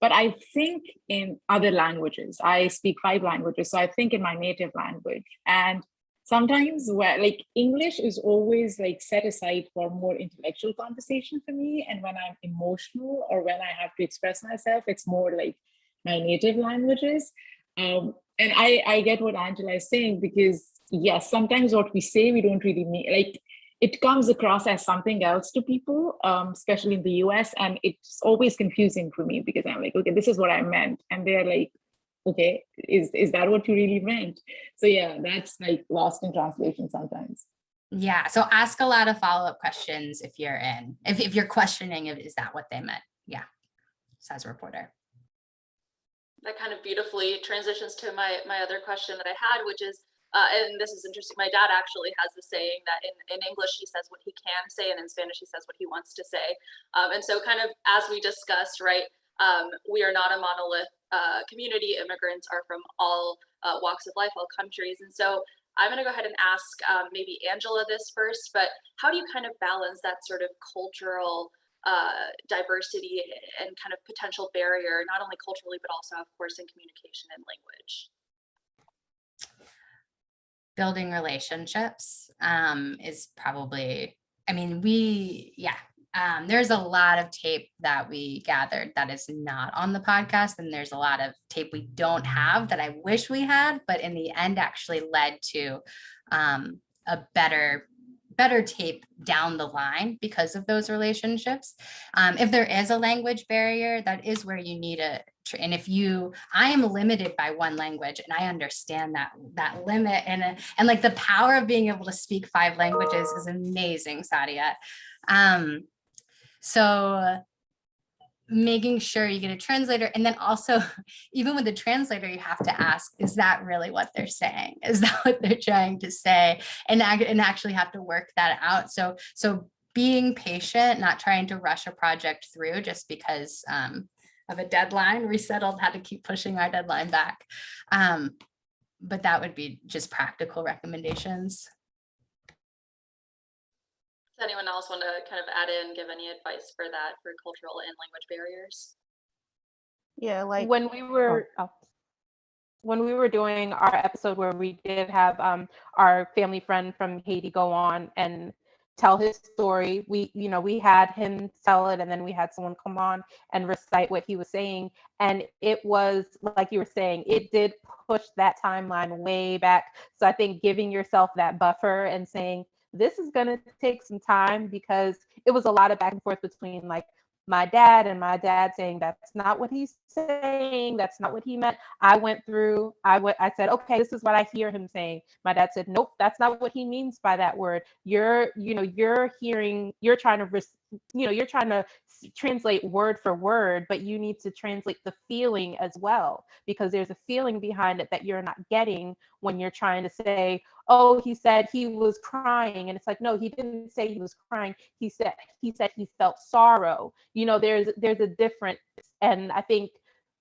But I think in other languages, I speak 5 languages. So I think in my native language. And sometimes where like English is always like set aside for more intellectual conversation for me. And when I'm emotional or when I have to express myself, it's more like my native languages. And I get what Angela is saying, because yes, sometimes what we say, we don't really mean, like it comes across as something else to people, especially in the US. And it's always confusing for me because I'm like, okay, this is what I meant. And they're like, okay, is that what you really meant? So yeah, that's like lost in translation sometimes. Yeah, so ask a lot of follow-up questions if you're questioning is that what they meant? Yeah, so as a reporter. That kind of beautifully transitions to my other question that I had, which is, and this is interesting, my dad actually has the saying that in English he says what he can say, and in Spanish he says what he wants to say. And so kind of as we discussed, right, we are not a monolith community. Immigrants are from all walks of life, all countries. And so I'm going to go ahead and ask maybe Angela this first, but how do you kind of balance that sort of cultural diversity and kind of potential barrier, not only culturally, but also, of course, in communication and language? Building relationships is probably, I mean, there's a lot of tape that we gathered that is not on the podcast. And there's a lot of tape we don't have that I wish we had, but in the end actually led to a better tape down the line because of those relationships. If there is a language barrier, that is where you need and I am limited by one language, and I understand that limit, and like the power of being able to speak 5 languages is amazing, Saadia. So making sure you get a translator, and then also even with the translator, you have to ask, is that really what they're saying? Is that what they're trying to say? And actually have to work that out. So being patient, not trying to rush a project through just because of a deadline. Resettled had to keep pushing our deadline back. But that would be just practical recommendations. Does anyone else want to kind of add in, give any advice for that, for cultural and language barriers? Yeah, like when we were doing our episode where we did have our family friend from Haiti go on, and tell his story. We had him tell it, and then we had someone come on and recite what he was saying. And it was, like you were saying, it did push that timeline way back. So I think giving yourself that buffer and saying, this is going to take some time, because it was a lot of back and forth between like my dad and my dad saying, that's not what he's saying, that's not what he meant. I said, okay, this is what I hear him saying. My dad said, nope, that's not what he means by that word. You're trying to translate word for word, but you need to translate the feeling as well, because there's a feeling behind it that you're not getting when you're trying to say, oh, he said he was crying. And it's like, no, he didn't say he was crying. He said he felt sorrow. There's a difference. And I think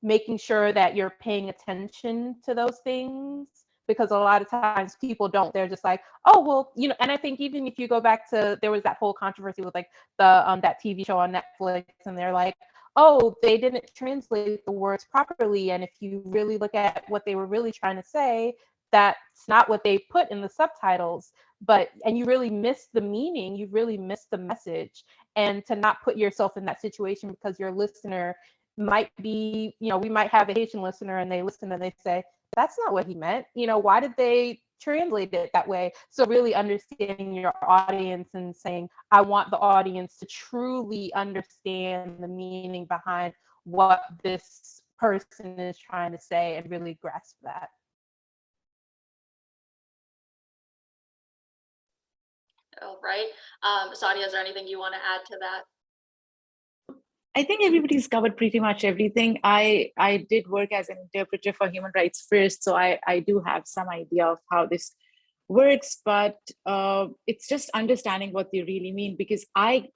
making sure that you're paying attention to those things, because a lot of times people don't. They're just like, oh, well, and I think even if you go back to, there was that whole controversy with like the that TV show on Netflix, and they're like, oh, they didn't translate the words properly. And if you really look at what they were really trying to say, that's not what they put in the subtitles. And you really miss the meaning, you really miss the message. And to not put yourself in that situation, because your listener might be, we might have a Haitian listener and they listen and they say, that's not what he meant. Why did they translate it that way? So really understanding your audience and saying, I want the audience to truly understand the meaning behind what this person is trying to say, and really grasp that. All right. Saadia, is there anything you want to add to that? I think everybody's covered pretty much everything. I did work as an interpreter for human rights first, so I do have some idea of how this works, but it's just understanding what they really mean, because I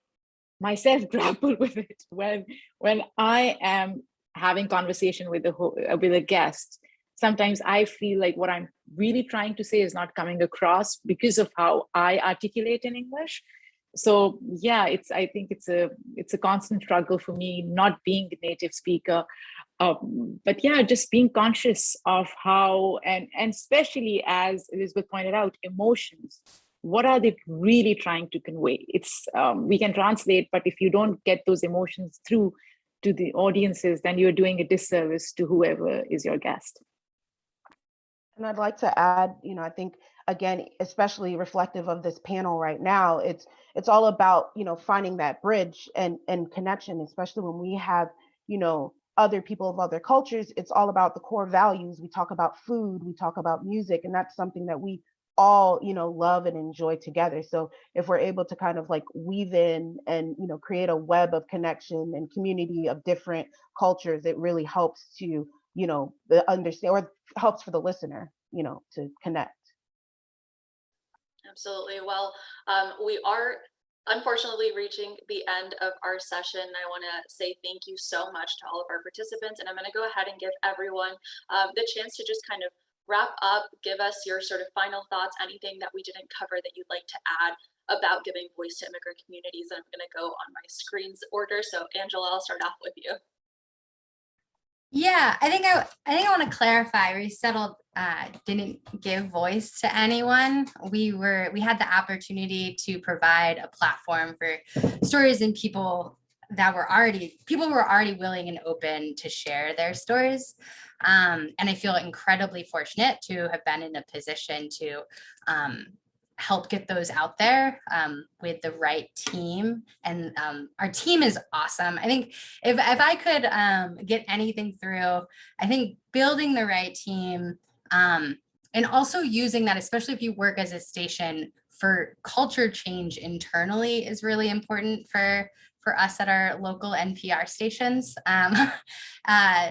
myself grapple with it when I am having conversation with a guest. Sometimes I feel like what I'm really trying to say is not coming across because of how I articulate in English. So yeah, I think it's a constant struggle for me, not being a native speaker. But yeah, just being conscious of how, and especially as Elizabeth pointed out, emotions. What are they really trying to convey? It's we can translate, but if you don't get those emotions through to the audiences, then you're doing a disservice to whoever is your guest. And I'd like to add, I think, again, especially reflective of this panel right now, it's all about, finding that bridge and connection, especially when we have, other people of other cultures. It's all about the core values. We talk about food, we talk about music, and that's something that we all, love and enjoy together. So if we're able to kind of like weave in and, create a web of connection and community of different cultures, it really helps to, understand, or helps for the listener, to connect. Absolutely. Well, we are unfortunately reaching the end of our session. I want to say thank you so much to all of our participants, and I'm going to go ahead and give everyone the chance to just kind of wrap up, give us your sort of final thoughts, anything that we didn't cover that you'd like to add about giving voice to immigrant communities. And I'm going to go on my screen's order. So Angela, I'll start off with you. Yeah, I think I want to clarify. Resettled didn't give voice to anyone. We had the opportunity to provide a platform for stories and people who were already willing and open to share their stories. And I feel incredibly fortunate to have been in a position to help get those out there with the right team. And our team is awesome. I think if I could get anything through, I think building the right team and also using that, especially if you work as a station, for culture change internally is really important for us at our local NPR stations.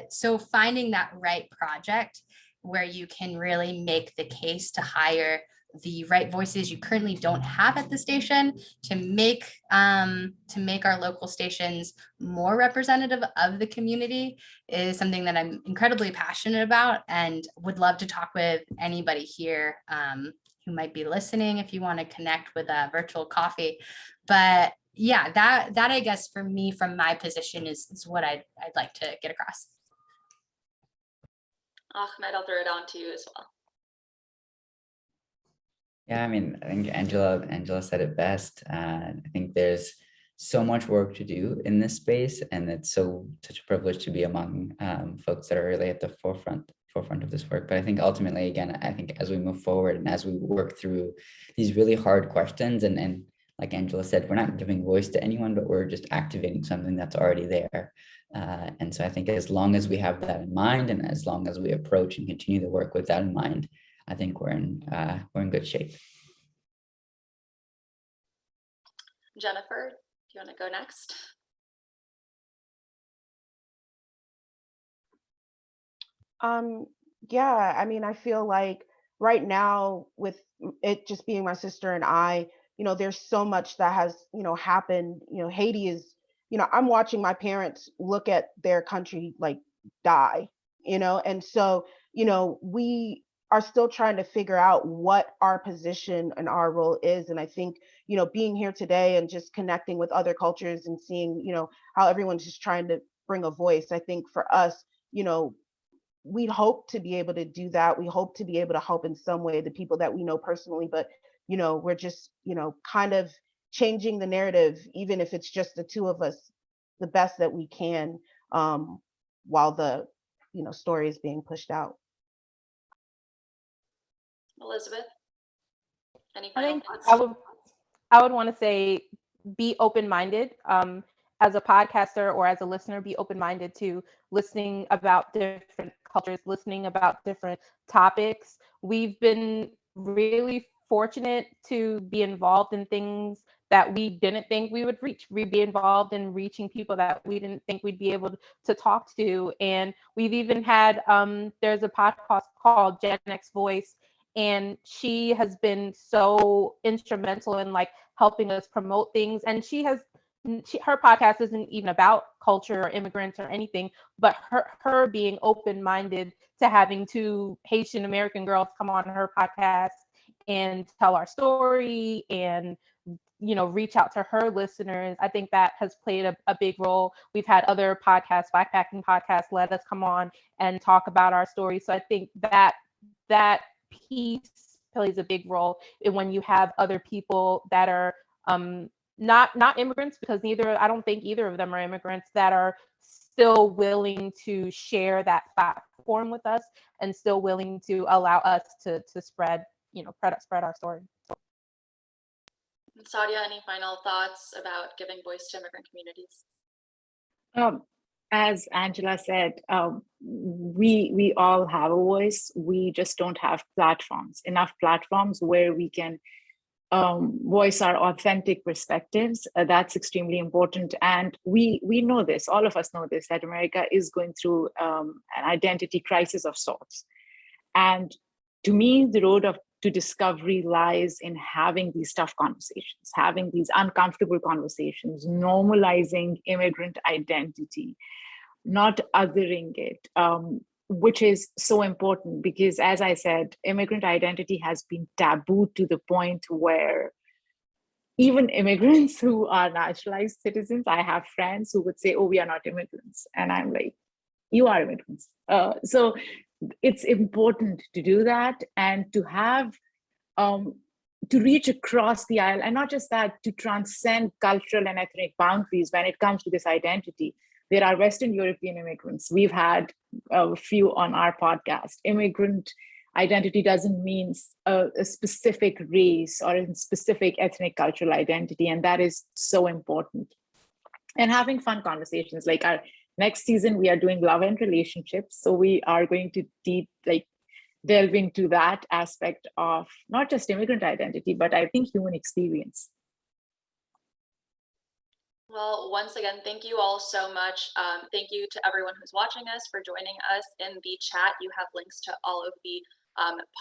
So finding that right project where you can really make the case to hire the right voices you currently don't have at the station to make our local stations more representative of the community is something that I'm incredibly passionate about, and would love to talk with anybody here who might be listening if you want to connect with a virtual coffee. But yeah, that I guess for me, from my position, is what I'd like to get across. Ahmed, I'll throw it on to you as well. Yeah, I mean, I think Angela said it best. I think there's so much work to do in this space, and it's such a privilege to be among folks that are really at the forefront of this work. But I think ultimately, again, I think as we move forward and as we work through these really hard questions, and like Angela said, we're not giving voice to anyone, but we're just activating something that's already there. And so I think as long as we have that in mind, and as long as we approach and continue the work with that in mind, I think we're in good shape. Jennifer, do you want to go next? Yeah, I mean, I feel like right now with it just being my sister and I, there's so much that has, happened. Haiti is, I'm watching my parents look at their country like die, and so, we are still trying to figure out what our position and our role is. And I think, being here today and just connecting with other cultures and seeing, how everyone's just trying to bring a voice, I think for us, we hope to be able to do that. We hope to be able to help in some way the people that we know personally, but we're just, kind of changing the narrative, even if it's just the two of us, the best that we can, while the, story is being pushed out. Elizabeth, any I final think thoughts? I would want to say be open-minded. As a podcaster or as a listener, be open-minded to listening about different cultures, listening about different topics. We've been really fortunate to be involved in things that we didn't think we would reach. We'd be involved in reaching people that we didn't think we'd be able to talk to. And we've even had, there's a podcast called Gen X Voice, and she has been so instrumental in like helping us promote things. And her podcast isn't even about culture or immigrants or anything, but her being open-minded to having two Haitian American girls come on her podcast and tell our story and reach out to her listeners. I think that has played a big role. We've had other podcasts, backpacking podcasts, let us come on and talk about our story. So I think that piece plays a big role in when you have other people that are not immigrants, because I don't think either of them are immigrants, that are still willing to share that platform with us and still willing to allow us to spread our story. Saadia, any final thoughts about giving voice to immigrant communities? As Angela said, we all have a voice. We just don't have enough platforms where we can voice our authentic perspectives. That's extremely important. And we know this, all of us know this, that America is going through an identity crisis of sorts. And to me, the road to discovery lies in having these tough conversations, having these uncomfortable conversations, normalizing immigrant identity, not othering it, which is so important because, as I said, immigrant identity has been taboo to the point where even immigrants who are naturalized citizens, I have friends who would say, oh, we are not immigrants. And I'm like, you are immigrants. So it's important to do that and to have, to reach across the aisle, and not just that, to transcend cultural and ethnic boundaries when it comes to this identity. There are Western European immigrants. We've had a few on our podcast. Immigrant identity doesn't mean a specific race or a specific ethnic cultural identity, and that is so important. And having fun conversations. Like our next season, we are doing love and relationships. So we are going to delve into that aspect of not just immigrant identity, but I think human experience. Well, once again, thank you all so much. Thank you to everyone who's watching us for joining us. In the chat, you have links to all of the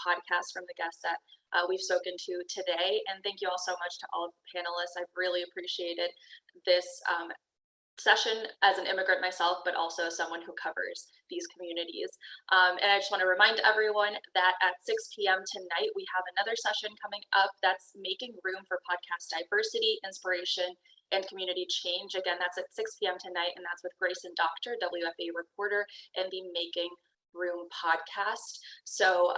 podcasts from the guests that we've spoken to today. And thank you all so much to all of the panelists. I've really appreciated this session as an immigrant myself, but also someone who covers these communities. And I just want to remind everyone that at 6 p.m. tonight, we have another session coming up that's making room for podcast diversity, inspiration, and community change. Again, that's at 6 p.m. tonight, and that's with Grace and Doctor, WFAE reporter, and the Making Room podcast. So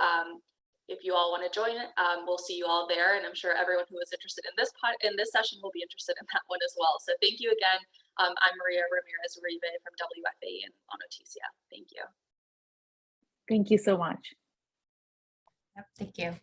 if you all want to join, we'll see you all there. And I'm sure everyone who is interested in this session will be interested in that one as well. So thank you again. I'm Maria Ramirez Uribe from WFAE and Noticia. Thank you. Thank you so much. Yep, thank you.